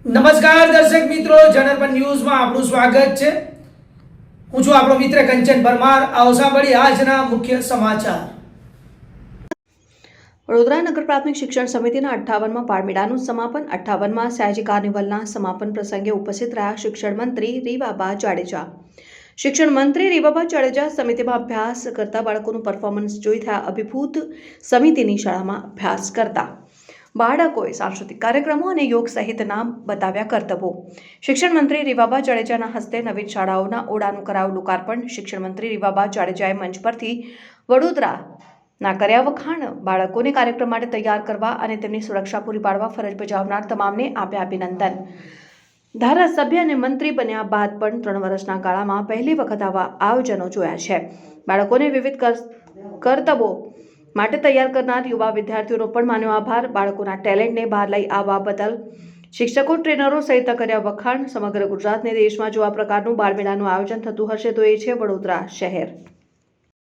નમસ્કાર દર્શક મિત્રો, જનરપન ન્યૂઝમાં આપનું સ્વાગત છે। હું છું આપણો મિત્ર કંચન પરમાર। આવો સાંભળીએ આજના મુખ્ય સમાચાર। વડોદરા નગર પ્રાથમિક શિક્ષણ સમિતિના 58માં બાળમેળાનું સમાપન। 58માં સયાજી કાર્નિવલના સમાપન પ્રસંગે ઉપસ્થિત રહ્યા શિક્ષણ મંત્રી રીવાબા જાડેજા। શિક્ષણ મંત્રી રીવાબા જાડેજા સમિતિમાં અભ્યાસ કરતા બાળકોનું પરફોર્મન્સ જોઈ થયા અભિભૂત। સમિતિની શાળામાં અભ્યાસ કરતા બાળકોએ સાંસ્કૃતિક કાર્યક્રમો અને યોગ સહિતના બતાવ્યા કરતબો। શિક્ષણ મંત્રી રીવાબા જાડેજાના હસ્તે નવીન શાળાઓના ઓરડાનું કરાયું લોકાર્પણ। શિક્ષણ મંત્રી રીવાબા જાડેજાએ મંચ પરથી વડોદરાના કર્યા વખાણ। બાળકોને કાર્યક્રમ માટે તૈયાર કરવા અને તેમની સુરક્ષા પૂરી પાડવા ફરજ બજાવનાર તમામને આપ્યા અભિનંદન। ધારાસભ્ય અને મંત્રી બન્યા બાદ પણ 3 વર્ષના ગાળામાં પહેલી વખત આવા આયોજનો જોયા છે। બાળકોને વિવિધ કરતબો માટે તૈયાર કરનાર યુવા વિદ્યાર્થીઓનો પણ માન્યો આભાર। બાળકોના ટેલેન્ટને બહાર લઈ આવવા બદલ શિક્ષકો, ટ્રેનરો સહિત કર્યા વખાણ। સમગ્ર ગુજરાતને દેશમાં જો આ પ્રકારનું બાળમેળાનું આયોજન થતું હશે તો એ છે વડોદરા શહેર।